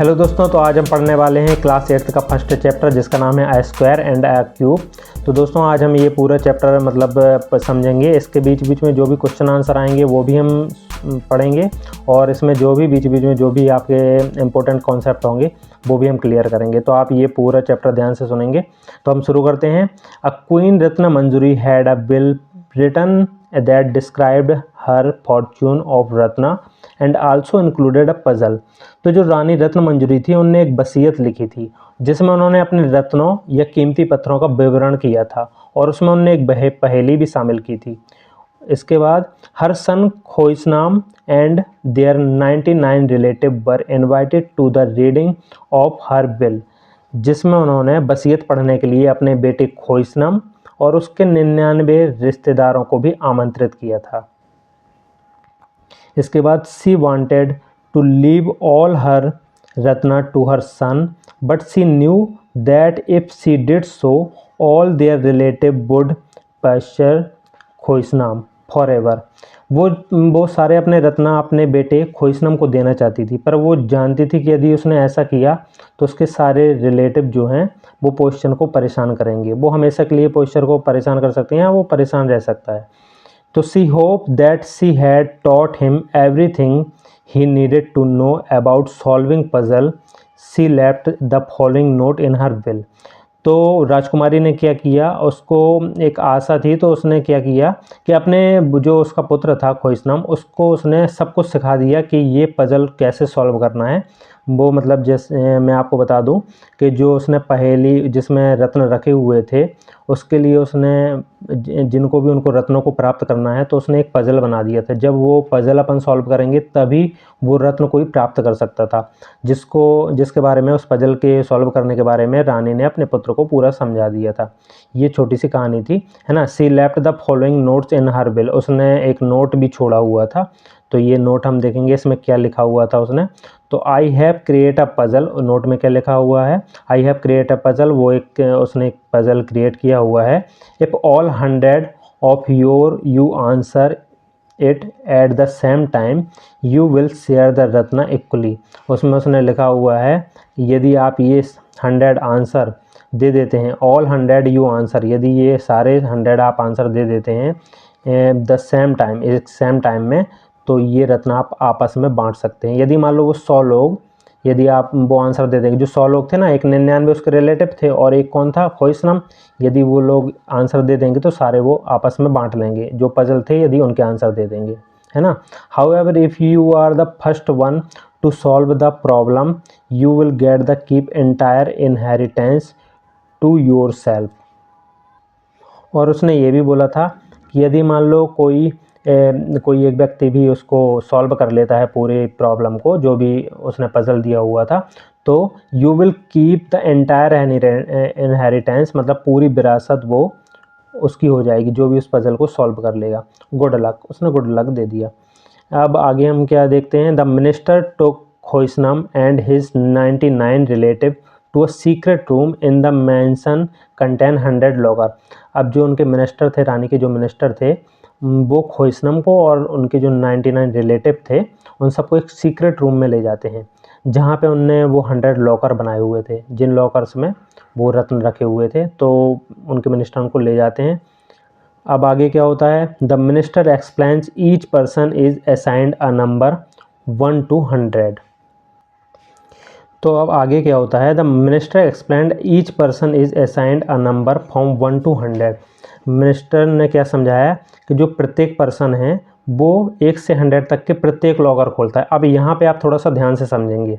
Hello दोस्तों, तो आज हम पढ़ने वाले हैं क्लास 8 का फर्स्ट चैप्टर जिसका नाम है आई स्क्वायर एंड आई क्यूब। तो दोस्तों आज हम ये पूरा चैप्टर समझेंगे। इसके बीच बीच में जो भी क्वेश्चन आंसर आएंगे वो भी हम पढ़ेंगे और इसमें जो भी बीच बीच में जो भी आपके इंपॉर्टेंट कॉन्सेप्ट होंगे वो भी हम क्लियर करेंगे। तो आप ये पूरा चैप्टर ध्यान से सुनेंगे। तो हम शुरू करते हैं। अ क्वीन रत्न मंजूरी had a bill written that described her fortune of Ratna and also included a puzzle। तो जो रानी रत्न मंजूरी थी उनने एक वसीयत लिखी थी जिसमें उन्होंने अपने रत्नों या कीमती पत्थरों का विवरण किया था और उसमें उन्होंने एक पहेली भी शामिल की थी। इसके बाद her son Khoisnam and their 99 relative were invited to the reading of her will, जिसमें उन्होंने वसीयत पढ़ने के लिए अपने बेटे खोइसनाम और उसके 99 रिश्तेदारों को भी आमंत्रित किया था। इसके बाद she wanted to leave all her रत्ना to her son but she knew that if she did so all their relative would pester Khoisnam for ever. वो सारे अपने रत्ना अपने बेटे खोइसनाम को देना चाहती थी, पर वो जानती थी कि यदि उसने ऐसा किया तो उसके सारे रिलेटिव जो हैं वो पोस्चर को परेशान करेंगे। वो हमेशा के लिए पोस्चर को परेशान कर सकते हैं, वो परेशान रह सकता है। तो she hope that she had taught him everything he needed to know about solving puzzle. She left the following note in her will. तो राजकुमारी ने क्या किया, उसको एक आशा थी तो उसने क्या किया कि अपने जो उसका पुत्र था खोइसनाम उसको उसने सब कुछ सिखा दिया कि ये पजल कैसे सॉल्व करना है। वो जैसे मैं आपको बता दूं कि जो उसने पहेली जिसमें रत्न रखे हुए थे उसके लिए उसने जिनको भी उनको रत्नों को प्राप्त करना है तो उसने एक पजल बना दिया था। जब वो पजल अपन सॉल्व करेंगे तभी वो रत्न कोई प्राप्त कर सकता था, जिसके बारे में उस पजल के सॉल्व करने के बारे में रानी ने अपने पुत्र को पूरा समझा दिया था। ये छोटी सी कहानी थी, है ना। She left the following notes in her will. उसने एक नोट भी छोड़ा हुआ था, तो ये नोट हम देखेंगे इसमें क्या लिखा हुआ था उसने। तो I have create a puzzle, note में क्या लिखा हुआ है, I have create a puzzle. उसने एक पजल क्रिएट किया हुआ है। If all 100 of you answer it at the same time you will share the Ratna equally. उसमें उसने लिखा हुआ है यदि आप ये 100 आंसर दे देते हैं, ऑल 100 यू आंसर, यदि ये सारे 100 आप आंसर दे देते हैं द सेम टाइम, एक सेम टाइम में, तो ये रत्न आप आपस में बांट सकते हैं। यदि मान लो वो 100 लोग, यदि आप वो आंसर दे देंगे, जो 100 लोग थे ना, एक 99 उसके रिलेटिव थे और एक कौन था, खोइसनाम, यदि वो लोग आंसर दे देंगे तो सारे वो आपस में बांट लेंगे जो पजल थे, यदि उनके आंसर दे देंगे, है ना। However if you are the first one to solve the problem you will get the keep entire inheritance to yourself. और उसने ये भी बोला था कि यदि मान लो कोई एक व्यक्ति भी उसको सॉल्व कर लेता है पूरे प्रॉब्लम को, जो भी उसने पजल दिया हुआ था, तो you will keep the entire inheritance, मतलब पूरी विरासत वो उसकी हो जाएगी, जो भी उस पजल को सॉल्व कर लेगा। गुड लक, उसने गुड लक दे दिया। अब आगे हम क्या देखते हैं। The minister took Khoisnam and his 99 relative to a secret room in the mansion contain 100 locker. अब जो उनके मिनिस्टर थे, रानी के जो मिनिस्टर थे, वो खोइसनाम को और उनके जो 99 रिलेटिव थे उन सबको एक सीक्रेट रूम में ले जाते हैं जहाँ पे उनने वो 100 लॉकर बनाए हुए थे, जिन लॉकर्स में वो रत्न रखे हुए थे। तो उनके मिनिस्टर उनको ले जाते हैं। अब आगे क्या होता है। The minister explains each person is assigned a number 1 to 100। तो अब आगे क्या होता है। The minister explained each person is assigned a number from 1 to 100। Minister ने क्या समझाया कि जो प्रत्येक पर्सन है वो 1 से 100 तक के प्रत्येक लॉकर खोलता है। अब यहाँ पे आप थोड़ा सा ध्यान से समझेंगे।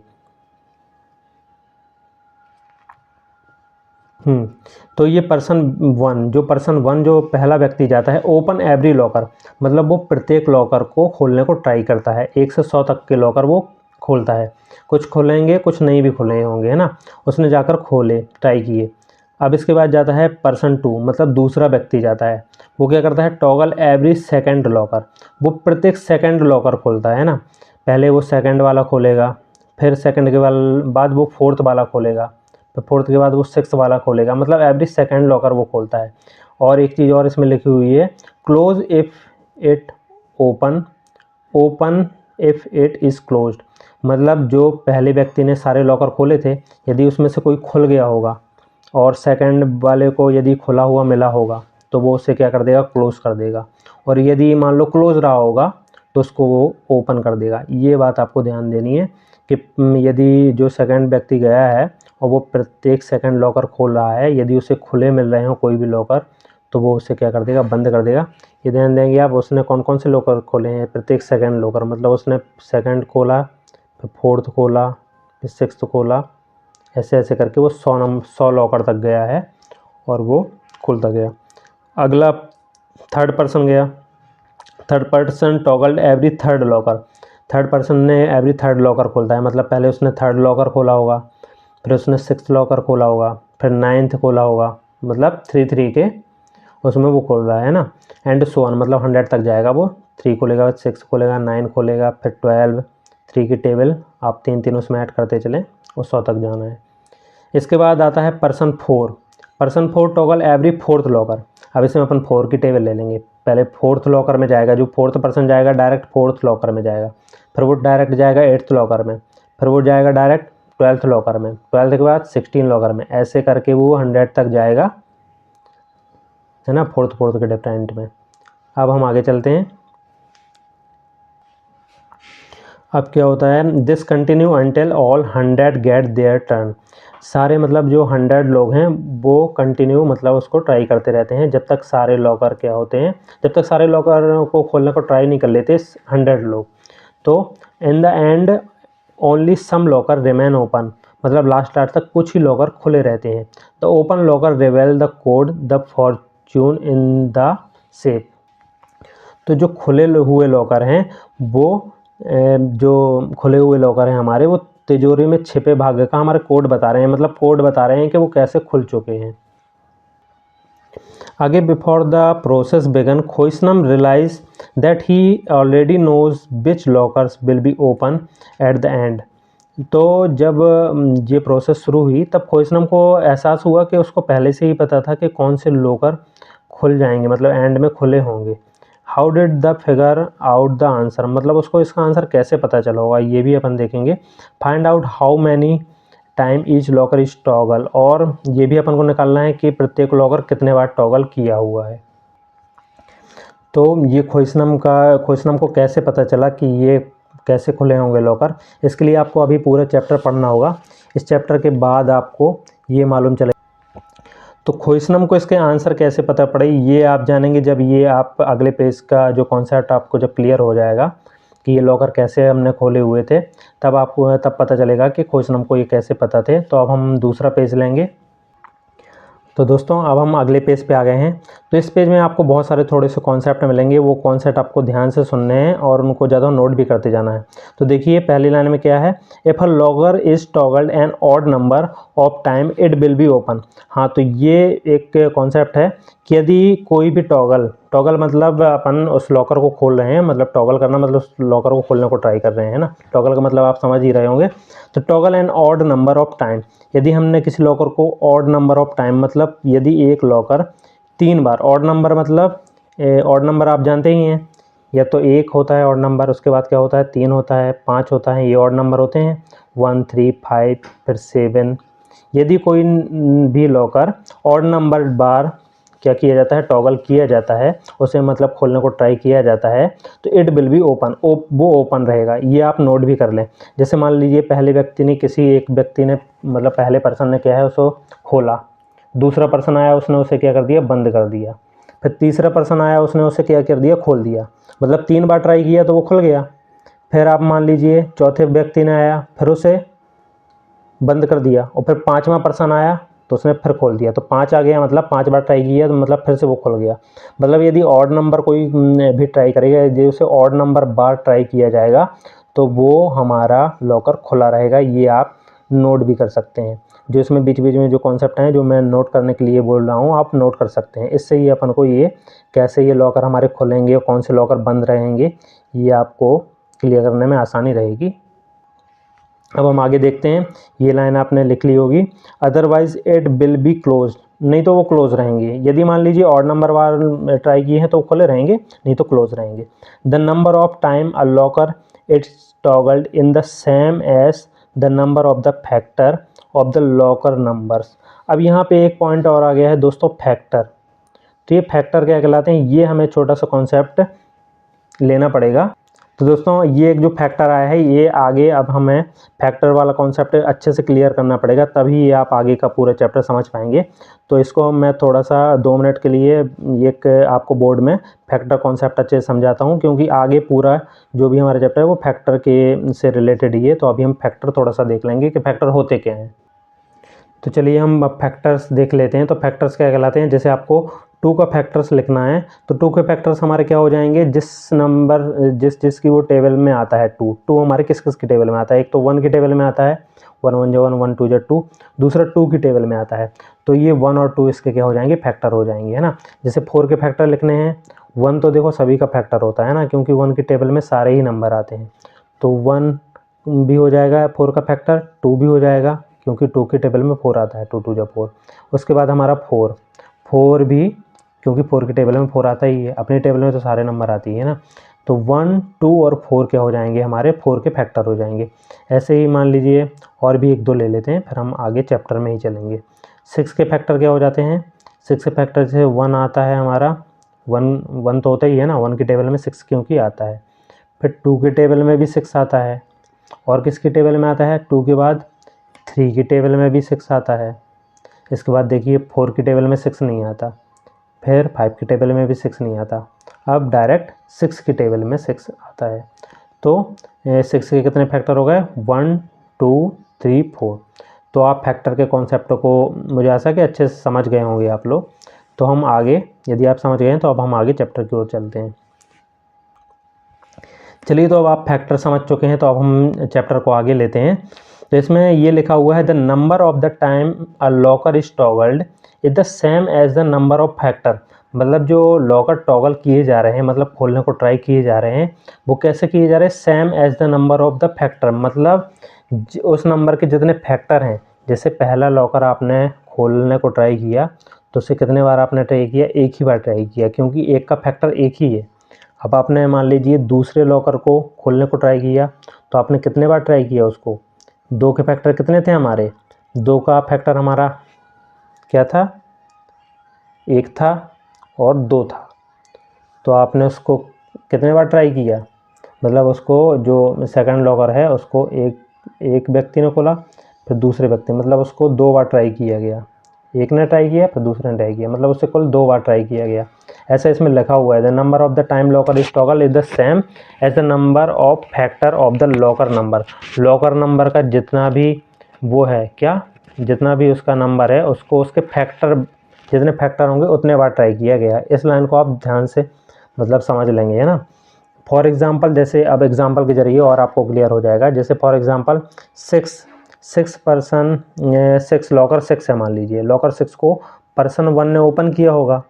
तो ये पर्सन वन जो पहला व्यक्ति जाता है, ओपन एवरी लॉकर, मतलब वो प्रत्येक लॉकर को खोलने को ट्राई करता है। 1 से 100 तक के लॉकर वो खोलता है। कुछ खोलेंगे, कुछ नहीं भी खोले होंगे, है ना। उसने जाकर खोले, ट्राई किए। अब इसके बाद जाता है पर्सन 2, मतलब दूसरा व्यक्ति जाता है। वो क्या करता है, टॉगल एवरी सेकंड लॉकर, वो प्रत्येक सेकंड लॉकर खोलता है ना। पहले वो सेकंड वाला खोलेगा, फिर सेकंड के बाद वो फोर्थ वाला खोलेगा, तो फोर्थ के बाद वो 6 वाला खोलेगा, मतलब एवरी सेकंड लॉकर वो खोलता है। और एक चीज़ और इसमें लिखी हुई है, close if it open, open if it is closed, मतलब जो पहले व्यक्ति ने सारे लॉकर खोले थे, यदि उसमें से कोई खुल गया होगा और सेकंड वाले को यदि खुला हुआ मिला होगा तो वो उसे क्या कर देगा, क्लोज़ कर देगा। और यदि मान लो क्लोज़ रहा होगा तो उसको वो ओपन कर देगा। ये बात आपको ध्यान देनी है कि यदि जो सेकंड व्यक्ति गया है और वो प्रत्येक सेकंड लॉकर खोल रहा है, यदि उसे खुले मिल रहे हो कोई भी लॉकर तो वो उसे क्या कर देगा, बंद कर देगा। ये ध्यान देंगे आप, उसने कौन कौन से लॉकर खोले हैं, प्रत्येक सेकंड लॉकर, मतलब उसने सेकंड खोला, फिर फोर्थ खोला, फिर सिक्स्थ खोला, ऐसे ऐसे करके वो 100 लॉकर तक गया है और वो खुलता गया। अगला थर्ड पर्सन गया। Third person toggled every third locker. Third person ने एवरी थर्ड लॉकर खोलता है, मतलब पहले उसने थर्ड लॉकर खोला होगा, फिर उसने सिक्स्थ लॉकर खोला होगा, फिर नाइन्थ खोला होगा, मतलब 3 के उसमें वो खोल रहा है ना, एंड सो ऑन, मतलब 100 तक जाएगा वो। 3 खोलेगा, 6 खोलेगा, 9 खोलेगा, फिर 12, 3 की टेबल आप 3 उसमें ऐड करते चलें और 100 तक जाना है। इसके बाद आता है person 4। Person 4 toggle every fourth locker. अब इसमें अपन 4 की टेबल ले लेंगे। पहले फोर्थ लॉकर में जाएगा, जो फोर्थ पर्सन जाएगा डायरेक्ट फोर्थ लॉकर में जाएगा, फिर वो डायरेक्ट जाएगा 8th लॉकर में, फिर वो जाएगा डायरेक्ट 12th लॉकर में, 12th के बाद 16 लॉकर में, ऐसे करके वो 100 तक जाएगा, है ना, फोर्थ के डिफरेंट में। अब हम आगे चलते हैं। अब क्या होता है, this continue until all 100 get their turn. सारे मतलब जो 100 लोग हैं वो कंटिन्यू मतलब उसको ट्राई करते रहते हैं जब तक सारे लॉकर क्या होते हैं, जब तक सारे लॉकर को खोलने को ट्राई नहीं कर लेते 100 लोग। तो in the end only some locker remain open, मतलब लास्ट तक कुछ ही लॉकर खुले रहते हैं। The open locker reveal the code the fortune in the safe. तो जो खुले हुए लॉकर हैं वो जो खुले हुए लॉकर हैं हमारे, वो तिजोरी में छिपे भाग्य का हमारे कोड बता रहे हैं, मतलब कोड बता रहे हैं कि वो कैसे खुल चुके हैं। आगे, before the process began Khoisnam realize that he already knows which lockers will be open at the end. तो जब ये प्रोसेस शुरू हुई तब खोइसनम को एहसास हुआ कि उसको पहले से ही पता था कि कौन से लॉकर खुल जाएंगे, मतलब एंड में खुले होंगे। How did the figure out the answer, मतलब उसको इसका आंसर कैसे पता चला होगा, ये भी अपन देखेंगे। Find out how many time each locker is toggle, और ये भी अपन को निकालना है कि प्रत्येक लॉकर कितने बार टॉगल किया हुआ है। तो ये खोइसनम को कैसे पता चला कि ये कैसे खुले होंगे लॉकर, इसके लिए आपको अभी पूरा चैप्टर पढ़ना होगा। इस चैप्टर के बाद आपको ये मालूम चले। तो खोइसनम को इसके आंसर कैसे पता पड़े ये आप जानेंगे जब ये आप अगले पेज का जो कॉन्सेप्ट आपको जब क्लियर हो जाएगा कि ये लॉकर कैसे हमने खोले हुए थे, तब पता चलेगा कि खोइसनम को ये कैसे पता थे। तो अब हम दूसरा पेज लेंगे। तो दोस्तों अब हम अगले पेज पे आ गए हैं। तो इस पेज में आपको बहुत सारे थोड़े से कॉन्सेप्ट मिलेंगे, वो कॉन्सेप्ट आपको ध्यान से सुनने हैं और उनको ज़्यादा नोट भी करते जाना है। तो देखिए पहली लाइन में क्या है, if a locker is toggled an odd number of time it will be open. हाँ, तो ये एक कॉन्सेप्ट है कि यदि कोई भी टॉगल मतलब अपन उस लॉकर को खोल रहे हैं, मतलब टॉगल करना मतलब उस लॉकर को खोलने को ट्राई कर रहे हैं ना, टॉगल का मतलब आप समझ ही रहे होंगे। तो toggle an odd number of time, यदि हमने किसी लॉकर को ऑड नंबर ऑफ टाइम, मतलब यदि एक लॉकर 3 बार, ऑड नंबर मतलब ऑड नंबर आप जानते ही हैं, या तो 1 होता है ऑड नंबर, उसके बाद क्या होता है 3 होता है, 5 होता है, ये ऑड नंबर होते हैं, 1 3 5 फिर 7। यदि कोई भी लॉकर ऑड नंबर बार क्या किया जाता है, टॉगल किया जाता है, उसे मतलब खोलने को ट्राई किया जाता है, तो इट विल बी ओपन, वो ओपन रहेगा। ये आप नोट भी कर लें। जैसे मान लीजिए पहले व्यक्ति ने एक व्यक्ति ने मतलब पहले पर्सन ने क्या है उसको खोला, दूसरा पर्सन आया उसने उसे क्या कर दिया, बंद कर दिया, फिर तीसरा पर्सन आया उसने उसे क्या कर दिया, खोल दिया, मतलब 3 बार ट्राई किया तो वो खुल गया। फिर आप मान लीजिए चौथे व्यक्ति ने आया फिर उसे बंद कर दिया, और फिर 5वां पर्सन आया तो उसने फिर खोल दिया, तो 5 आ गया, मतलब 5 बार ट्राई किया तो मतलब फिर से वो खुल गया। मतलब यदि ऑड नंबर कोई भी ट्राई करेगा, यदि उसे ऑड नंबर बार ट्राई किया जाएगा तो वो हमारा लॉकर खुला रहेगा। ये आप नोट भी कर सकते हैं। जो इसमें बीच बीच में जो कॉन्सेप्ट हैं जो मैं नोट करने के लिए बोल रहा हूँ, आप नोट कर सकते हैं। इससे ही अपन को ये कैसे ये लॉकर हमारे खुलेंगे और कौन से लॉकर बंद रहेंगे, ये आपको क्लियर करने में आसानी रहेगी। अब हम आगे देखते हैं। ये लाइन आपने लिख ली होगी, otherwise it will be close, नहीं तो वो क्लोज रहेंगे। यदि मान लीजिए ऑड नंबर बार ट्राई किए हैं तो खुले रहेंगे, नहीं तो क्लोज रहेंगे। The number of time a locker it's toggled in the same as the number of the factor of the locker numbers. अब यहाँ पे एक पॉइंट और आ गया है दोस्तों, फैक्टर। तो ये फैक्टर क्या कहलाते हैं, ये हमें छोटा सा कॉन्सेप्ट लेना पड़ेगा। तो दोस्तों ये एक जो फैक्टर आया है, ये आगे अब हमें फैक्टर वाला कॉन्सेप्ट अच्छे से क्लियर करना पड़ेगा, तभी ये आप आगे का पूरा चैप्टर समझ पाएंगे। तो इसको मैं थोड़ा सा 2 मिनट के लिए एक आपको बोर्ड में फैक्टर कॉन्सेप्ट अच्छे से समझाता हूँ, क्योंकि आगे पूरा जो भी हमारा चैप्टर है वो फैक्टर के से रिलेटेड ही है। तो अभी हम फैक्टर थोड़ा सा देख लेंगे कि फैक्टर होते क्या हैं। तो चलिए हम अब फैक्टर्स देख लेते हैं। तो फैक्टर्स क्या कहलाते हैं, जैसे आपको 2 का फैक्टर्स लिखना है तो 2 के फैक्टर्स हमारे क्या हो जाएंगे, जिस नंबर जिसकी वो टेबल में आता है 2 हमारे किस किस की टेबल में आता है। एक तो 1 की टेबल में आता है, 1 1 जो 1 1 2 जो 2। दूसरा 2 की टेबल में आता है, तो ये 1 और 2 इसके क्या हो जाएंगे, फैक्टर हो जाएंगे, है ना। जैसे 4 के फैक्टर लिखने हैं, 1 तो देखो सभी का फैक्टर होता है ना, क्योंकि 1 की टेबल में सारे ही नंबर आते हैं। तो 1 भी हो जाएगा 4 का फैक्टर, 2 भी हो जाएगा क्योंकि 2 की टेबल में 4 आता है, 2 2 जो 4। उसके बाद हमारा 4 भी, क्योंकि 4 की टेबल में 4 आता ही है, अपनी टेबल में तो सारे नंबर आती है ना। तो 1 2 और 4 क्या हो जाएंगे, हमारे 4 के फैक्टर हो जाएंगे। ऐसे ही मान लीजिए और भी 1 2 ले लेते हैं, फिर हम आगे चैप्टर में ही चलेंगे। 6 के फैक्टर क्या हो जाते हैं, 6 के फैक्टर से 1 आता है हमारा, 1 तो होता ही है ना, 1 की टेबल में 6 क्योंकि आता है। फिर 2 की टेबल में भी 6 आता है, और किसकी टेबल में आता है, 2 के बाद 3 की टेबल में भी 6 आता है। इसके बाद देखिए 4 की टेबल में 6 नहीं आता, फिर 5 की टेबल में भी 6 नहीं आता, अब डायरेक्ट 6 की टेबल में 6 आता है। तो 6 के कितने फैक्टर हो गए, 1 2 3 4। तो आप फैक्टर के कॉन्सेप्ट को मुझे आशा है कि अच्छे से समझ गए होंगे आप लोग। तो हम आगे, यदि आप समझ गए हैं तो अब हम आगे चैप्टर की ओर चलते हैं। चलिए, तो अब आप फैक्टर समझ चुके हैं, तो अब हम चैप्टर को आगे लेते हैं। तो इसमें ये लिखा हुआ है, the number of the time a locker is toggled is the same as the number of factor. मतलब जो लॉकर टॉगल किए जा रहे हैं, मतलब खोलने को ट्राई किए जा रहे हैं, वो कैसे किए जा रहे हैं, same as the number of the factor. मतलब उस नंबर के जितने फैक्टर हैं, जैसे पहला लॉकर आपने खोलने को ट्राई किया तो उसे कितने बार आपने ट्राई किया, एक ही बार ट्राई किया, क्योंकि एक का फैक्टर एक ही है। अब आपने मान लीजिए दूसरे लॉकर को खोलने को ट्राई किया, तो आपने कितने बार ट्राई किया उसको, 2 के फैक्टर कितने थे हमारे, 2 का फैक्टर हमारा क्या था, 1 था और 2 था। तो आपने उसको कितने बार ट्राई किया, मतलब उसको जो सेकंड लॉकर है उसको एक व्यक्ति ने खोला, फिर दूसरे व्यक्ति, मतलब उसको 2 बार ट्राई किया गया। एक ने ट्राई किया फिर दूसरे ने ट्राई किया, मतलब उससे कुल 2 बार ट्राई किया गया। ऐसा इसमें लिखा हुआ है, the number of the time locker is toggle is the same as the number of factor of the locker number. Locker number का जितना भी वो है क्या, जितना भी उसका नंबर है, उसको उसके फैक्टर, जितने फैक्टर होंगे उतने बार ट्राई किया गया। इस लाइन को आप ध्यान से मतलब समझ लेंगे, है ना। फॉर एग्जाम्पल, जैसे अब एग्जाम्पल के जरिए और आपको क्लियर हो जाएगा। जैसे फॉर एग्जाम्पल 6 लॉकर 6 है, मान लीजिए लॉकर 6 को पर्सन 1 ने ओपन किया होगा,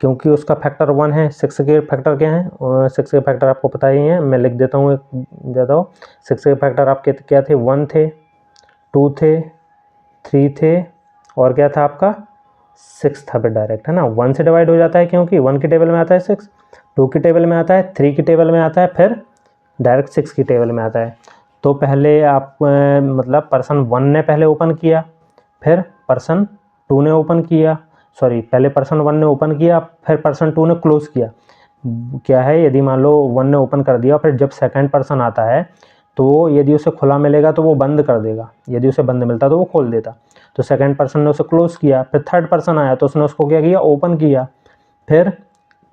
क्योंकि उसका फैक्टर 1 है। 6 के फैक्टर क्या हैं, 6 के फैक्टर आपको पता ही है, मैं लिख देता हूँ, 6 के फैक्टर आपके क्या थे, 1 थे, 2 थे, 3 थे, और क्या था आपका 6 था। फिर डायरेक्ट, है ना, 1 से डिवाइड हो जाता है, क्योंकि 1 की टेबल में आता है 6, 2 की टेबल में आता है, 3 की टेबल में आता है, फिर डायरेक्ट 6 की टेबल में आता है। तो पहले आप मतलब पर्सन 1 ने पहले ओपन किया, फिर पर्सन 2 ने ओपन किया, सॉरी पहले पर्सन 1 ने ओपन किया, फिर पर्सन 2 ने क्लोज़ किया। क्या है, यदि मान लो 1 ने ओपन कर दिया, फिर जब सेकंड पर्सन आता है तो यदि उसे खुला मिलेगा तो वो बंद कर देगा, यदि उसे बंद मिलता तो वो खोल देता। तो सेकंड पर्सन ने उसे क्लोज़ किया, फिर थर्ड पर्सन आया तो उसने उसको क्या किया, ओपन किया। फिर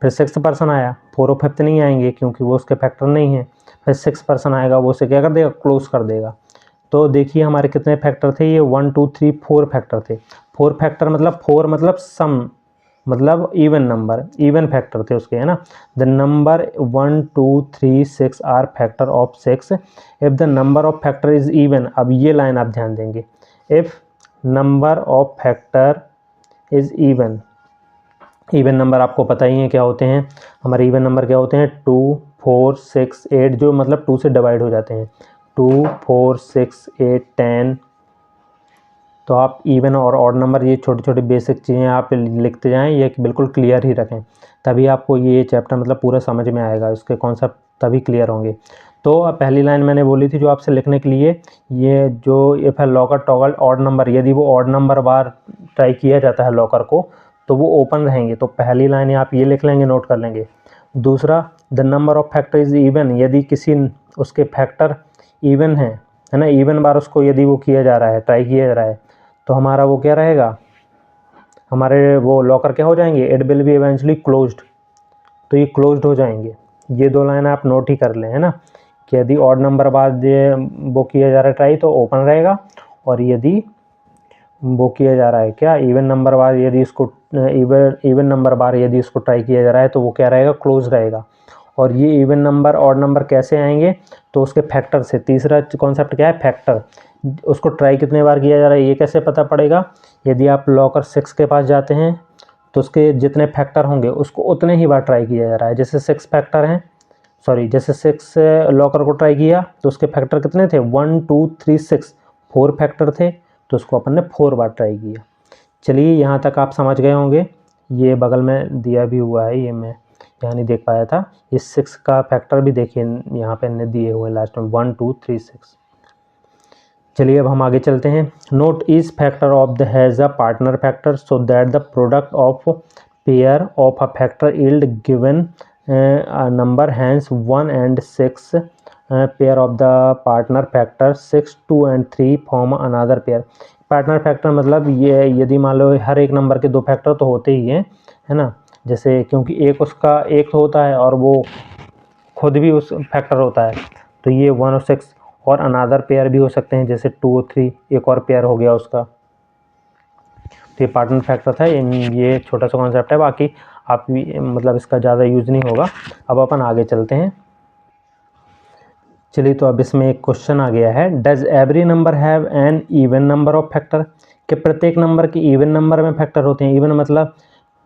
6th पर्सन आया, 4 और 5th नहीं आएंगे क्योंकि वो उसके फैक्टर नहीं है। फिर 6th पर्सन आएगा, वो उसे क्या कर देगा, क्लोज़ कर देगा। तो देखिए हमारे कितने फैक्टर थे, ये 1 2 3 4 फैक्टर थे। 4 फैक्टर मतलब 4 मतलब सम, मतलब इवन नंबर, इवन फैक्टर थे उसके, है ना। The number 1 2 3 6 are factor of 6 if the number of factor is even. अब ये लाइन आप ध्यान देंगे, if number of factor is even. Even number आपको पता ही है क्या होते हैं, हमारे इवन नंबर क्या होते हैं, 2 4 6 8, जो मतलब 2 से डिवाइड हो जाते हैं, 2 4 6 8 10। तो आप इवन और ऑड नंबर, ये छोटी छोटी बेसिक चीज़ें आप लिखते जाएं, ये बिल्कुल क्लियर ही रखें, तभी आपको ये चैप्टर मतलब पूरा समझ में आएगा, इसके कॉन्सेप्ट तभी क्लियर होंगे। तो अब पहली लाइन मैंने बोली थी जो आपसे लिखने के लिए, ये जो इफ़ है लॉकर टॉगल ऑड नंबर, यदि वो ऑड नंबर बार ट्राई किया जाता है लॉकर को तो वो ओपन रहेंगे। तो पहली लाइन आप ये लिख लेंगे, नोट कर लेंगे। दूसरा, the number of factor is even, यदि किसी उसके फैक्टर इवन है ना, इवन बार उसको यदि वो किया जा रहा है, ट्राई किया जा रहा है, तो हमारा वो क्या रहेगा, हमारे वो लॉकर क्या हो जाएंगे, it will B eventually closed, तो ये क्लोज्ड हो जाएंगे। ये दो लाइन आप नोट ही कर लें, है ना, कि यदि ऑड नंबर बाद वो किया जा रहा है ट्राई तो ओपन रहेगा, और यदि वो किया जा रहा है क्या, इवन नंबर बार यदि इसको इवन नंबर बार यदि इसको ट्राई किया जा रहा है तो वो क्या रहेगा, क्लोज रहेगा। और ये इवन नंबर ऑड नंबर कैसे आएंगे, तो उसके फैक्टर से। तीसरा कॉन्सेप्ट क्या है, फैक्टर, उसको ट्राई कितने बार किया जा रहा है ये कैसे पता पड़ेगा, यदि आप लॉकर 6 के पास जाते हैं तो उसके जितने फैक्टर होंगे उसको उतने ही बार ट्राई किया जा रहा है। जैसे 6 फैक्टर हैं, सॉरी जैसे 6 लॉकर को ट्राई किया तो उसके फैक्टर कितने थे, 1 2 3 6, 4 फैक्टर थे, तो उसको अपन ने 4 बार ट्राई किया। चलिए यहाँ तक आप समझ गए होंगे। ये बगल में दिया भी हुआ है, ये मैं यहाँ नहीं देख पाया था, इस 6 का फैक्टर भी देखिए यहाँ पे ने दिए हुए लास्ट में 1 2 3 6। चलिए अब हम आगे चलते हैं। Note is factor of the has a partner factor so that the product of pair of a factor yield given number hence 1 and 6 pair of the partner factor 6 2 and 3 form another pair. Partner factor मतलब ये यदि मान लो हर एक number के दो factor तो होते ही हैं, है ना, जैसे क्योंकि एक उसका एक होता है और वो खुद भी उस फैक्टर होता है, तो ये 1 और 6 और अनादर पेयर भी हो सकते हैं, जैसे 2 और 3 एक और पेयर हो गया उसका। तो ये पार्टनर फैक्टर था, ये छोटा सा कॉन्सेप्ट है, बाकी आप मतलब इसका ज़्यादा यूज़ नहीं होगा। अब अपन आगे चलते हैं। चलिए तो अब इसमें एक क्वेश्चन आ गया है, does every number have an even number of factor, कि प्रत्येक नंबर के इवन नंबर में फैक्टर होते हैं। इवन मतलब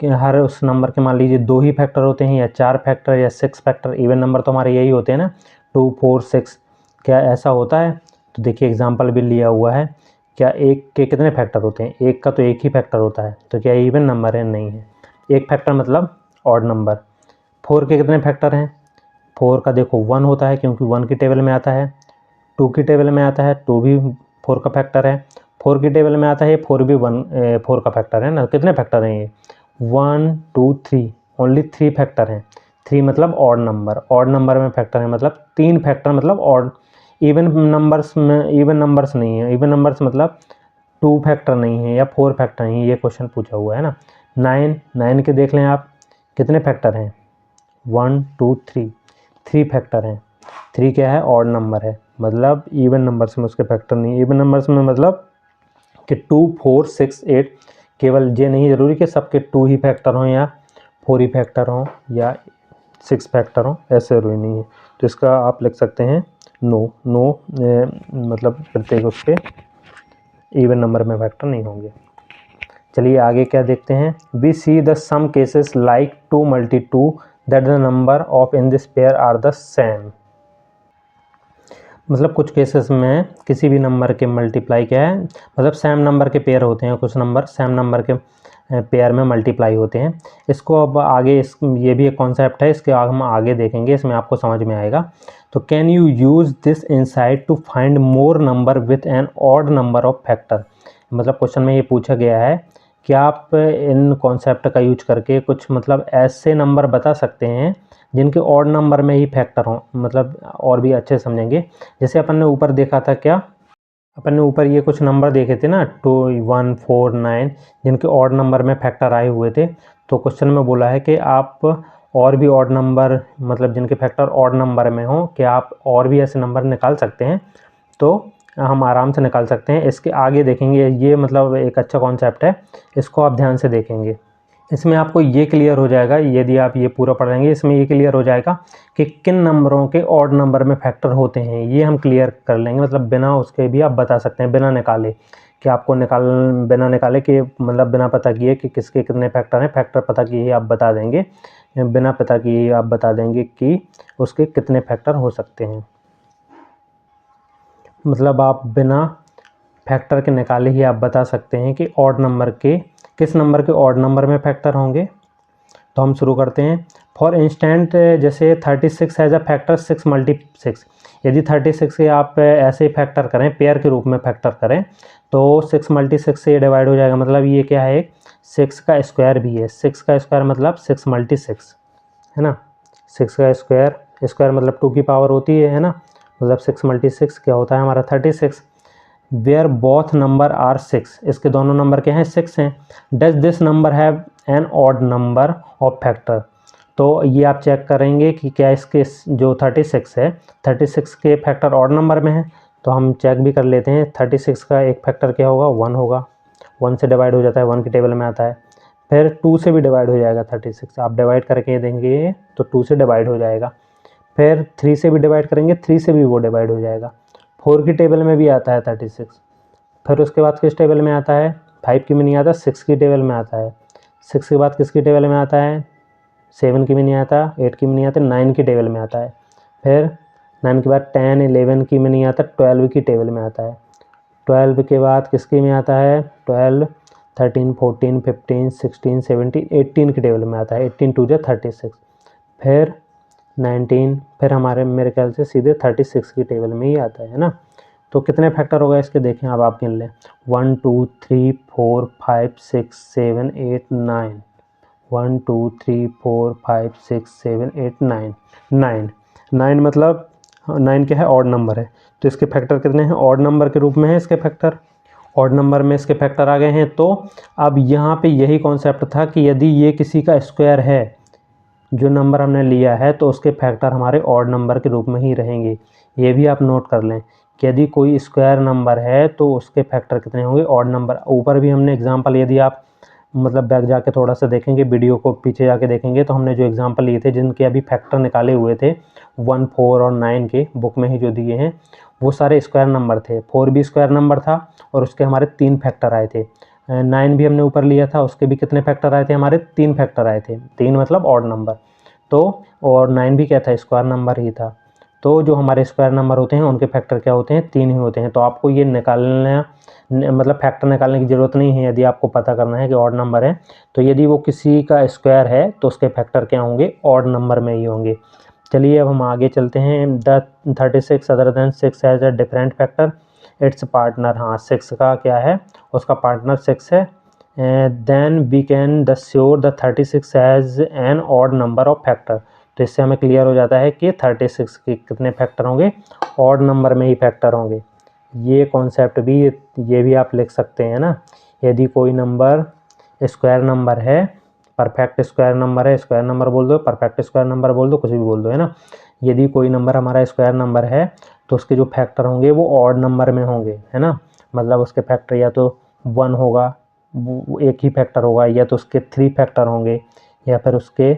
कि हर उस नंबर के मान लीजिए 2 ही फैक्टर होते हैं या 4 फैक्टर या 6 फैक्टर। इवन नंबर तो हमारे यही होते हैं ना, 2 4 6, क्या ऐसा होता है? तो देखिए एग्जाम्पल भी लिया हुआ है, क्या एक के कितने फैक्टर होते हैं, एक का तो एक ही फैक्टर होता है, तो क्या इवन नंबर है? नहीं है। एक फैक्टर मतलब ऑड नंबर। 4 के कितने फैक्टर हैं? 4 का देखो 1 होता है क्योंकि 1 की टेबल में आता है, 2 की टेबल में आता है, 2 भी 4 का फैक्टर है, 4 की टेबल में आता है, 4 भी 4 का फैक्टर है ना। कितने फैक्टर हैं ये? 1 2 3, ओनली 3 फैक्टर हैं। 3 मतलब ऑड नंबर, ऑड नंबर में फैक्टर है मतलब 3 फैक्टर मतलब ऑड। इवन नंबर्स में इवन नंबर्स नहीं है, इवन नंबर्स मतलब 2 फैक्टर नहीं है या 4 फैक्टर नहीं है, ये क्वेश्चन पूछा हुआ है ना। 9 के देख लें आप, कितने फैक्टर हैं? 1 2 3, 3 फैक्टर हैं। 3 क्या है? ऑड नंबर है, मतलब इवन नंबर्स में उसके फैक्टर नहीं। इवन नंबर्स में मतलब कि 2 4 6 8, केवल ये नहीं ज़रूरी कि सबके 2 ही फैक्टर हों या 4 ही फैक्टर हों या 6 फैक्टर हों, ऐसे ज़रूरी नहीं है। तो इसका आप लिख सकते हैं नो मतलब प्रत्येक उसके इवन नंबर में फैक्टर नहीं होंगे। चलिए आगे क्या देखते हैं। We see the some cases like 2 × 2 that the number of in this pair are the same. मतलब कुछ केसेस में किसी भी नंबर के मल्टीप्लाई क्या है, मतलब सेम नंबर के पेयर होते हैं, कुछ नंबर सेम नंबर के पेयर में मल्टीप्लाई होते हैं। इसको अब आगे ये भी एक कॉन्सेप्ट है, इसके हम आगे देखेंगे, इसमें आपको समझ में आएगा। तो can you use this insight to find more number with an odd number of factor. मतलब क्वेश्चन में ये पूछा गया है कि आप इन कॉन्सेप्ट का यूज करके कुछ मतलब ऐसे नंबर बता सकते हैं जिनके ऑड नंबर में ही फैक्टर हों, मतलब और भी अच्छे समझेंगे। जैसे अपन ने ऊपर देखा था, क्या अपन ने ऊपर ये कुछ नंबर देखे थे ना 2 1 4 9, जिनके ऑड नंबर में फैक्टर आए हुए थे। तो क्वेश्चन में बोला है कि आप और भी ऑड नंबर, मतलब जिनके फैक्टर ऑड नंबर में हो, कि आप और भी ऐसे नंबर निकाल सकते हैं। तो हम आराम से निकाल सकते हैं। इसके आगे देखेंगे, ये मतलब एक अच्छा कॉन्सेप्ट है, इसको आप ध्यान से देखेंगे। इसमें आपको ये क्लियर हो जाएगा, यदि आप ये पूरा पढ़ेंगे इसमें ये क्लियर हो जाएगा कि किन नंबरों के ऑड नंबर में फैक्टर होते हैं। ये हम क्लियर कर लेंगे, मतलब बिना उसके भी आप बता सकते हैं, बिना निकाले, कि आपको बिना निकाले कि मतलब बिना पता किए कि किसके कितने फैक्टर हैं, फैक्टर पता किए ही आप बता देंगे, बिना पता किए ही आप बता देंगे कि उसके कितने फैक्टर हो सकते हैं। मतलब आप बिना फैक्टर के निकाले ही आप बता सकते हैं कि ऑड नंबर के किस नंबर के ऑड नंबर में फैक्टर होंगे। तो हम शुरू करते हैं। फॉर इंस्टेंट जैसे 36 हैज़ अ फैक्टर 6 × 6, यदि 36 के आप ऐसे फैक्टर करें, पेयर के रूप में फैक्टर करें, तो 6 × 6 से ये डिवाइड हो जाएगा। मतलब ये क्या है, 6 का स्क्वायर भी है। 6 का स्क्वायर मतलब 6 × 6 है ना। 6 का स्क्वायर, स्क्वायर मतलब 2 की पावर होती है ना। मतलब 6 × 6 क्या होता है हमारा 36। वेयर बोथ नंबर आर 6, इसके दोनों नंबर क्या हैं, 6 हैं। Does this number have an odd number of factor. तो ये आप चेक करेंगे कि क्या इसके जो 36 है, 36 के फैक्टर ऑड नंबर में है। तो हम चेक भी कर लेते हैं। 36 का एक फैक्टर क्या होगा, 1 होगा। 1 से डिवाइड हो जाता है, 1 की टेबल में आता है। फिर 2 से भी डिवाइड हो जाएगा 36, आप डिवाइड करके देंगे तो 2 से डिवाइड हो जाएगा। फिर 3 से भी डिवाइड करेंगे, 3 से भी वो डिवाइड हो जाएगा। 4 की टेबल में भी आता है 36। फिर उसके बाद किस टेबल में आता है, 5 की में नहीं आता, 6 की टेबल में आता है। 6 के बाद किसकी टेबल में आता है, 7 की में नहीं आता, 8 की में नहीं आता, 9 की टेबल में आता है। फिर 9 के बाद 10, 11 की में नहीं आता, 12 की टेबल में आता है। 12 के बाद किसकी में आता है, 12, 13, 14, 15, 16, 17, 18 की टेबल में आता है। 18 2 जा 36। फिर 19, फिर हमारे मेरे ख्याल से सीधे 36 की टेबल में ही आता है ना। तो कितने फैक्टर हो गए इसके, देखें अब आप गिन लें। 1 2 3 4 5 6 7 8 9। 1 2 3 4 5 6 7 8 9। 9 मतलब 9 क्या है, ऑड नंबर है। तो इसके फैक्टर कितने हैं, ऑड नंबर के रूप में है इसके फैक्टर। ऑड नंबर में इसके फैक्टर आ गए हैं। तो अब यहाँ पे यही कॉन्सेप्ट था कि यदि ये किसी का स्क्वायर है, जो नंबर हमने लिया है, तो उसके फैक्टर हमारे ऑड नंबर के रूप में ही रहेंगे। ये भी आप नोट कर लें कि यदि कोई स्क्वायर नंबर है तो उसके फैक्टर कितने होंगे, ऑड नंबर। ऊपर भी हमने एग्जांपल, यदि आप मतलब बैक जाके थोड़ा सा देखेंगे, वीडियो को पीछे जाके देखेंगे, तो हमने जो एग्जांपल लिए थे जिनके अभी फैक्टर निकाले हुए थे 1, 4 और 9 के, बुक में ही जो दिए हैं, वो सारे स्क्वायर नंबर थे। 4 भी स्क्वायर नंबर था और उसके हमारे 3 फैक्टर आए थे। 9 भी हमने ऊपर लिया था, उसके भी कितने फैक्टर आए थे, हमारे 3 फैक्टर आए थे। 3 मतलब ऑड नंबर। तो और 9 भी क्या था, स्क्वायर नंबर ही था। तो जो हमारे स्क्वायर नंबर होते हैं उनके फैक्टर क्या होते हैं, 3 ही होते हैं। तो आपको ये निकालना मतलब फैक्टर निकालने की ज़रूरत नहीं है। यदि आपको पता करना है कि ऑड नंबर है, तो यदि वो किसी का स्क्वायर है तो उसके फैक्टर क्या होंगे, ऑड नंबर में ही होंगे। चलिए अब हम आगे चलते हैं। The 36 other than 6 has a different factor its partner. हाँ, 6 का क्या है, उसका पार्टनर 6 है। Then we can the sure the 36 has an odd number of factor. तो इससे हमें क्लियर हो जाता है कि 36 के कितने फैक्टर होंगे, ऑड नंबर में ही फैक्टर होंगे। ये कॉन्सेप्ट भी, ये भी आप लिख सकते हैं ना। यदि कोई नंबर स्क्वायर नंबर है, परफेक्ट स्क्वायर नंबर है, स्क्वायर नंबर बोल दो, परफेक्ट स्क्वायर नंबर बोल दो, कुछ भी बोल दो, है ना। यदि कोई नंबर हमारा स्क्वायर नंबर है तो उसके जो फैक्टर होंगे वो ऑड नंबर में होंगे, है ना। मतलब उसके फैक्टर या तो 1 होगा, वो एक ही फैक्टर होगा, या तो उसके 3 फैक्टर होंगे, या फिर उसके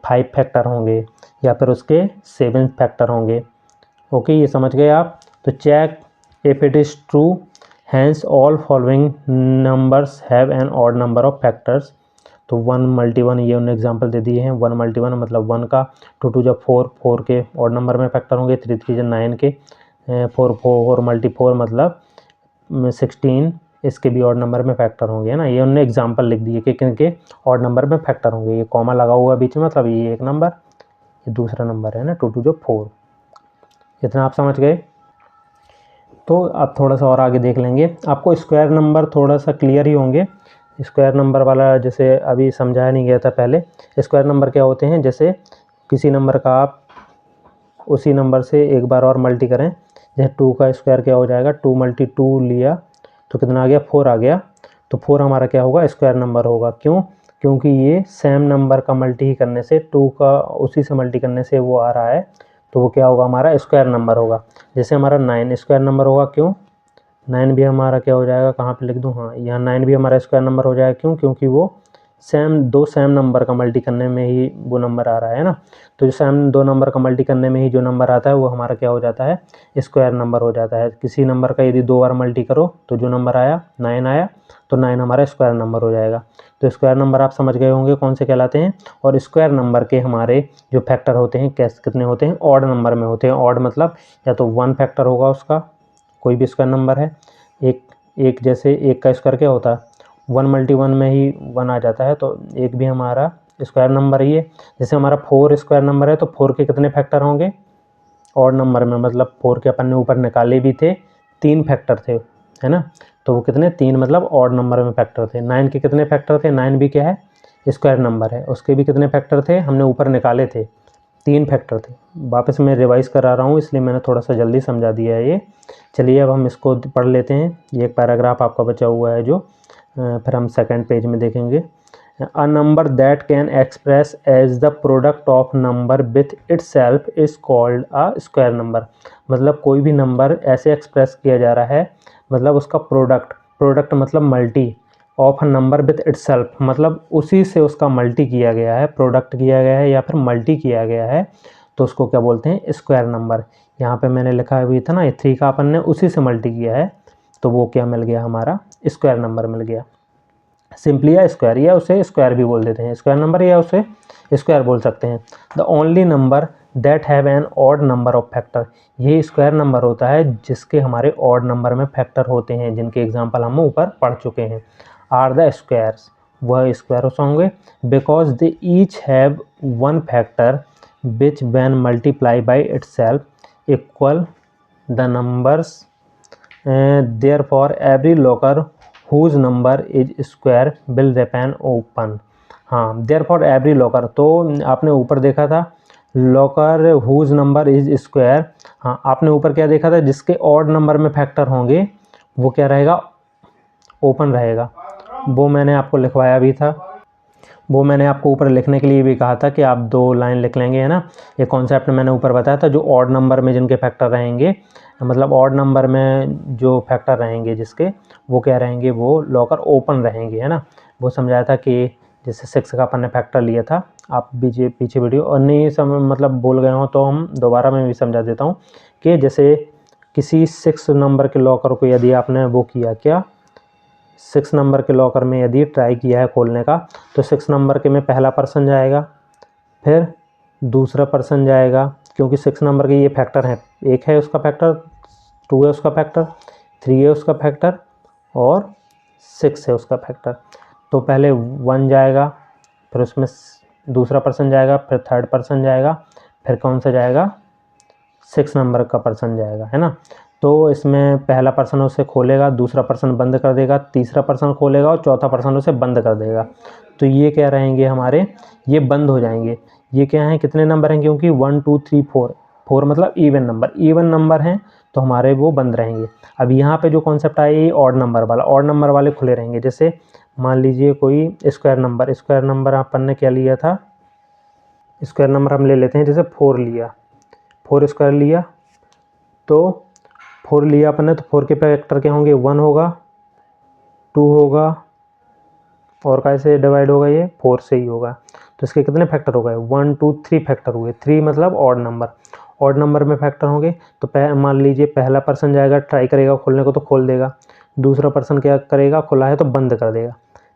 5 फैक्टर होंगे, या फिर उसके 7 फैक्टर होंगे। ओके, ये समझ गए आप। तो check if it is true, hence all following numbers have an odd number of factors. तो 1 × 1, ये उन्होंने एग्जांपल दे दिए हैं। 1 × 1 मतलब 1 का, 2 2 जब 4, 4 के ऑड नंबर में फैक्टर होंगे, 3 3 जब 9 के, 4 × 4 मतलब 16, इसके भी ऑड नंबर में फैक्टर होंगे, है ना। ये उन्होंने एग्जांपल लिख दिए कि किन के ऑड नंबर में फैक्टर होंगे। ये कॉमा लगा हुआ बीच में, मतलब ये एक नंबर, ये दूसरा नंबर है ना, 2 2 जो 4। इतना आप समझ गए। तो अब थोड़ा सा और आगे देख लेंगे। आपको स्क्वायर नंबर थोड़ा सा क्लियर ही होंगे। स्क्वायर नंबर वाला जैसे अभी समझाया नहीं गया था पहले। स्क्वायर नंबर क्या होते हैं, जैसे किसी नंबर का आप उसी नंबर से एक बार और मल्टी करें। जैसे 2 का स्क्वायर क्या हो जाएगा, 2 × 2 लिया तो कितना आ गया, 4 आ गया। तो 4 हमारा क्या होगा, स्क्वायर नंबर होगा। क्यों, क्योंकि ये सेम नंबर का मल्टी ही करने से, 2 का उसी से मल्टी करने से वो आ रहा है, तो वो क्या होगा, हमारा स्क्वायर नंबर होगा। जैसे हमारा 9 स्क्वायर नंबर होगा। क्यों, 9 भी हमारा क्या हो जाएगा, कहाँ पे लिख दूँ, हाँ यहाँ 9 भी हमारा स्क्वायर नंबर हो जाएगा। क्यों, क्योंकि वो दो सेम नंबर का मल्टी करने में ही वो नंबर आ रहा है ना। तो जो दो नंबर का मल्टी करने में ही जो नंबर आता है वो हमारा क्या हो जाता है, स्क्वायर नंबर हो जाता है। किसी नंबर का यदि 2 बार मल्टी करो तो जो नंबर आया 9 आया, तो 9 हमारा स्क्वायर नंबर हो जाएगा। तो स्क्वायर नंबर आप समझ गए होंगे कौन से कहलाते हैं। और स्क्वायर नंबर के हमारे जो फैक्टर होते हैं कितने होते हैं, ऑड नंबर में होते हैं। ऑड मतलब या तो 1 फैक्टर होगा उसका, कोई भी स्क्वायर नंबर है। एक जैसे 1 का स्क्वायर क्या होता है, 1 × 1 में ही 1 आ जाता है, तो 1 भी हमारा स्क्वायर नंबर ही है। जैसे हमारा 4 स्क्वायर नंबर है तो 4 के कितने फैक्टर होंगे, ऑड नंबर में, मतलब 4 के अपन ने ऊपर निकाले भी थे, 3 फैक्टर थे, है ना। तो वो कितने, 3, मतलब ऑड नंबर में फैक्टर थे। 9 के कितने फैक्टर थे, 9 भी क्या है, स्क्वायर नंबर है, उसके भी कितने फैक्टर थे, हमने ऊपर निकाले थे, 3 फैक्टर थे। वापस मैं रिवाइज़ करा रहा हूँ, इसलिए मैंने थोड़ा सा जल्दी समझा दिया है ये। चलिए अब हम इसको पढ़ लेते हैं। ये एक पैराग्राफ आपका बचा हुआ है जो फिर हम सेकंड पेज में देखेंगे। A number that can express as the product of number with itself is called a square number. मतलब कोई भी नंबर ऐसे एक्सप्रेस किया जा रहा है, मतलब उसका प्रोडक्ट मतलब multi of a number with itself, मतलब उसी से उसका मल्टी किया गया है, प्रोडक्ट किया गया है या फिर मल्टी किया गया है, तो उसको क्या बोलते हैं, स्क्वायर नंबर। यहाँ पे मैंने लिखा हुआ था ना, 3 का अपन ने उसी से मल्टी किया है, तो वो क्या मिल गया, हमारा स्क्वायर नंबर मिल गया। सिंपली या स्क्वायर, या उसे स्क्वायर भी बोल देते हैं, स्क्वायर नंबर या उसे स्क्वायर बोल सकते हैं। The only number that have an odd number of factor, ये स्क्वायर नंबर होता है जिसके हमारे ऑड नंबर में फैक्टर होते हैं, जिनके एग्जांपल हम ऊपर पढ़ चुके हैं। आर द स्क्वायर्स, वह स्क्वायर्स होंगे, because they each have one factor which when multiply by itself equal the numbers, therefore every locker whose number is square will remain open। हाँ, therefore every locker, तो आपने ऊपर देखा था locker whose number is square. हाँ, आपने ऊपर क्या देखा था, जिसके ऑड नंबर में फैक्टर होंगे वो क्या रहेगा, ओपन रहेगा। वो मैंने आपको लिखवाया भी था, वो मैंने आपको ऊपर लिखने के लिए भी कहा था कि आप 2 लाइन लिख लेंगे, है ना। ये कॉन्सेप्ट मैंने ऊपर बताया था, जो ऑड नंबर में जिनके फैक्टर रहेंगे, मतलब ऑड नंबर में जो फैक्टर रहेंगे जिसके, वो क्या रहेंगे, वो लॉकर ओपन रहेंगे, है ना। वो समझाया था कि जैसे 6 का अपन ने फैक्टर लिया था, आप पीछे वीडियो और नहीं मतलब बोल गए हो तो हम दोबारा मैं भी समझा देता हूँ कि जैसे किसी 6 नंबर के लॉकर को यदि आपने वो किया, क्या 6 नंबर के लॉकर में यदि ट्राई किया है खोलने का, तो 6 नंबर के में पहला पर्सन जाएगा, फिर दूसरा पर्सन जाएगा, क्योंकि 6 नंबर के ये फैक्टर हैं, 1 है उसका फैक्टर, 2 है उसका फैक्टर, 3 है उसका फैक्टर और 6 है उसका फैक्टर। तो पहले 1 जाएगा, फिर उसमें दूसरा पर्सन जाएगा, फिर थर्ड पर्सन जाएगा, फिर कौन सा जाएगा, 6 नंबर का पर्सन जाएगा, है ना। तो इसमें पहला पर्सन उसे खोलेगा, दूसरा पर्सन बंद कर देगा, तीसरा पर्सन खोलेगा और चौथा पर्सन उसे बंद कर देगा। तो ये क्या रहेंगे हमारे, ये बंद हो जाएंगे। ये क्या हैं, कितने नंबर हैं, क्योंकि 1 2 3 4, 4 मतलब इवन नंबर हैं, तो हमारे वो बंद रहेंगे। अब यहाँ पे जो कॉन्सेप्ट आया ये ऑड नंबर वाले खुले रहेंगे। जैसे मान लीजिए कोई स्क्वायर नंबर अपन ने क्या लिया था, स्क्वायर नंबर हम ले लेते हैं, जैसे 4 लिया, 4 स्क्वायर लिया, तो 4 लिया अपन ने, तो 4 के फैक्टर क्या होंगे, 1 होगा, 2 होगा, और कैसे डिवाइड होगा, ये 4 से ही होगा। तो इसके कितने फैक्टर हो गए, 1 2 3 फैक्टर हुए। 3 मतलब ऑड नंबर में फैक्टर होंगे। तो मान लीजिए पहला पर्सन जाएगा, ट्राई करेगा खोलने को तो खोल देगा, दूसरा पर्सन क्या करेगा, खुला है तो बंद कर देगा,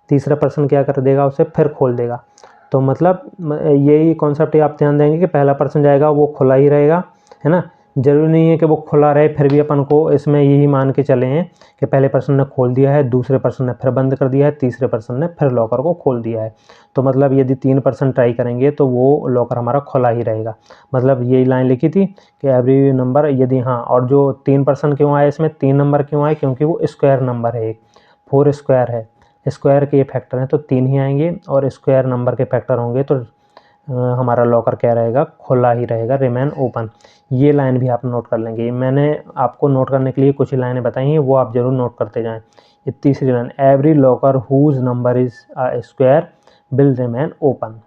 तीसरा पर्सन क्या कर देगा, उसे फिर खोल देगा। तो मतलब यही कॉन्सेप्ट आप ध्यान देंगे कि पहला पर्सन जाएगा वो खुला ही रहेगा, है ना। ज़रूरी नहीं है कि वो खुला रहे, फिर भी अपन को इसमें यही मान के चले हैं कि पहले पर्सन ने खोल दिया है, दूसरे पर्सन ने फिर बंद कर दिया है, तीसरे पर्सन ने फिर लॉकर को खोल दिया है। तो मतलब यदि 3 पर्सन ट्राई करेंगे तो वो लॉकर हमारा खुला ही रहेगा। मतलब यही लाइन लिखी थी कि एवरी नंबर यदि, हाँ, और जो 3 पर्सन क्यों आए इसमें, 3 नंबर क्यों आए, क्योंकि वो स्क्वायर नंबर है, एक 4 स्क्वायर है, स्क्वायर के ये फैक्टर हैं तो 3 ही आएंगे, और स्क्वायर नंबर के फैक्टर होंगे तो हमारा लॉकर क्या रहेगा, खुला ही रहेगा, रिमेन ओपन। ये लाइन भी आप नोट कर लेंगे। मैंने आपको नोट करने के लिए कुछ ही लाइनें बताई हैं, वो आप ज़रूर नोट करते जाएं। ये तीसरी लाइन, every locker whose number is square will remain open.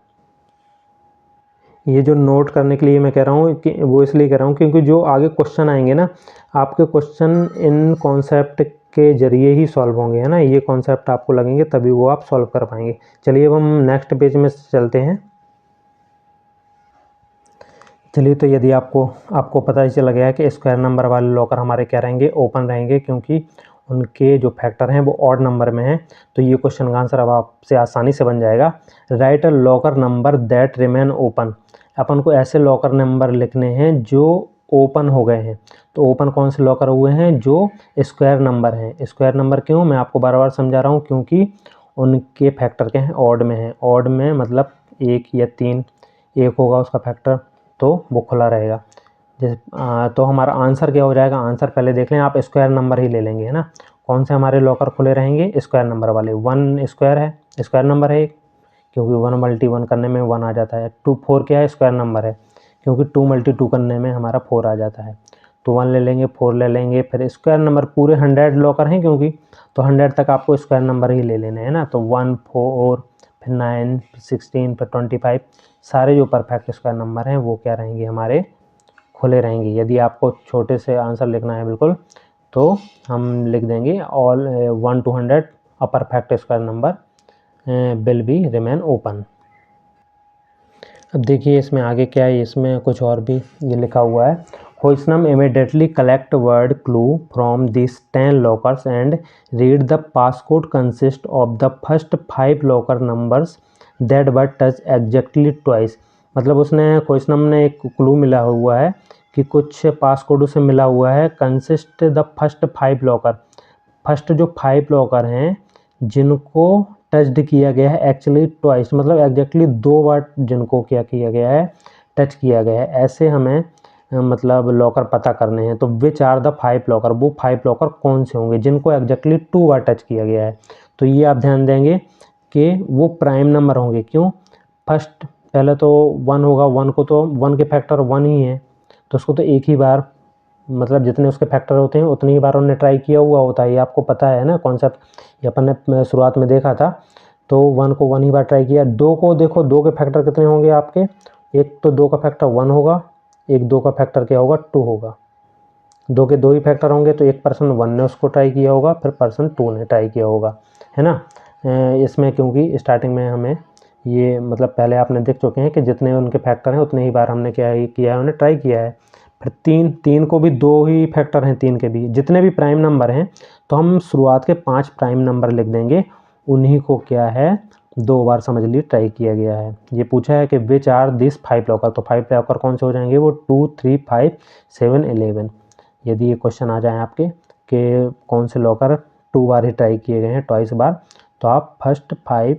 ये जो नोट करने के लिए मैं कह रहा हूँ कि वो इसलिए कह रहा हूँ क्योंकि जो आगे क्वेश्चन आएंगे ना, आपके क्वेश्चन इन कॉन्सेप्ट के जरिए ही सॉल्व होंगे, है ना। ये कॉन्सेप्ट आपको लगेंगे तभी वो आप सॉल्व कर पाएंगे। चलिए अब हम नेक्स्ट पेज में चलते हैं। चलिए, तो यदि आपको पता ही चला गया है कि स्क्वायर नंबर वाले लॉकर हमारे क्या रहेंगे, ओपन रहेंगे, क्योंकि उनके जो फैक्टर हैं वो ऑड नंबर में हैं। तो ये क्वेश्चन का आंसर अब आपसे आसानी से बन जाएगा। Write a locker number that remain open. अपन को ऐसे लॉकर नंबर लिखने हैं जो ओपन हो गए हैं। तो ओपन कौन से लॉकर हुए हैं, जो स्क्वायर नंबर हैं। स्क्वायर नंबर क्यों, मैं आपको बार बार समझा रहा हूँ, क्योंकि उनके फैक्टर क्या हैं, ऑड में हैं। ऑड में मतलब 1 या 3, 1 होगा उसका फैक्टर तो वो खुला रहेगा। तो हमारा आंसर क्या हो जाएगा, आंसर पहले देख लें आप, स्क्वायर नंबर ही ले लेंगे, है ना। कौन से हमारे लॉकर खुले रहेंगे, स्क्वायर नंबर वाले। 1 स्क्वायर है, स्क्वायर नंबर है क्योंकि 1 × 1 करने में 1 आ जाता है। 2 4 क्या है, स्क्वायर नंबर है क्योंकि 2 × 2 करने में हमारा 4 आ जाता है। तो 1 ले लेंगे, 4 ले लेंगे, फिर स्क्वायर नंबर पूरे 100 लॉकर हैं क्योंकि, तो 100 तक आपको स्क्वायर नंबर ही ले लेने हैं ना। तो 1 4 फिर 9 16 फिर 25 सारे जो परफेक्ट स्क्वायर नंबर हैं वो क्या रहेंगे, हमारे खुले रहेंगे। यदि आपको छोटे से आंसर लिखना है बिल्कुल, तो हम लिख देंगे all 1 to 100 a perfect square number will be remain open. अब देखिए इसमें आगे क्या है, इसमें कुछ और भी ये लिखा हुआ है। Hoisnam immediately collect word clue from these 10 lockers and read the passcode consist of the first 5 locker numbers that were touched exactly twice। मतलब उसने Hoisnam ने एक क्लू मिला हुआ है कि कुछ पासकोड उसे मिला हुआ है, consist the first 5 locker, first जो 5 लॉकर हैं जिनको टच्ड किया गया है एक्चुअली ट्वाइस, मतलब एग्जैक्टली 2 बार जिनको क्या किया गया है, टच किया गया है। ऐसे हमें मतलब लॉकर पता करने हैं। तो विच आर द 5 लॉकर, वो 5 लॉकर कौन से होंगे जिनको एग्जैक्टली 2 बार टच किया गया है। तो ये आप ध्यान देंगे कि वो प्राइम नंबर होंगे। क्यों, फर्स्ट पहले तो 1 होगा, 1 को तो 1 के फैक्टर 1 ही है, तो उसको तो एक ही बार, मतलब जितने उसके फैक्टर होते हैं उतनी ही बार उन्होंने ट्राई किया हुआ होता है। ये आपको पता है ना कॉन्सेप्ट, ये अपन ने शुरुआत में देखा था। तो 1 को 1 ही बार ट्राई किया। 2 को देखो, 2 के फैक्टर कितने होंगे आपके, एक तो 2 का फैक्टर 1 होगा, एक 2 का फैक्टर क्या होगा, 2 होगा। 2 के 2 ही फैक्टर होंगे, तो एक पर्सन 1 ने उसको ट्राई किया होगा, फिर पर्सन 2 ने ट्राई किया होगा, है ना। इसमें क्योंकि स्टार्टिंग में हमें ये मतलब पहले आपने देख चुके हैं कि जितने उनके फैक्टर हैं उतने ही बार हमने क्या किया है, उन्हें ट्राई किया है। फिर 3 को भी 2 ही फैक्टर हैं, 3 के भी जितने भी प्राइम नंबर हैं, तो हम शुरुआत के 5 प्राइम नंबर लिख देंगे, उन्हीं को क्या है 2 बार समझ लीजिए ट्राई किया गया है। ये पूछा है कि विच आर दिस 5 लॉकर, तो 5 लॉकर कौन से हो जाएंगे, वो 2 3 5 7 11। यदि ये क्वेश्चन आ जाए आपके कि कौन से लॉकर 2 बार ही ट्राई किए गए हैं, ट्वाइस बार, तो आप फर्स्ट 5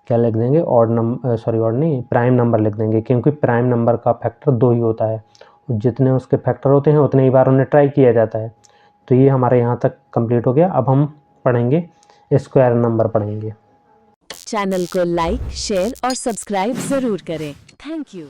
क्या लिख देंगे, ऑड नंबर, सॉरी ऑड नहीं, प्राइम नंबर लिख देंगे, क्योंकि प्राइम नंबर का फैक्टर 2 ही होता है, जितने उसके फैक्टर होते हैं उतने ही बार उन्हें ट्राई किया जाता है। तो ये हमारे यहाँ तक कंप्लीट हो गया। अब हम पढ़ेंगे स्क्वायर नंबर पढ़ेंगे। चैनल को लाइक, शेयर और सब्सक्राइब जरूर करें। Thank you.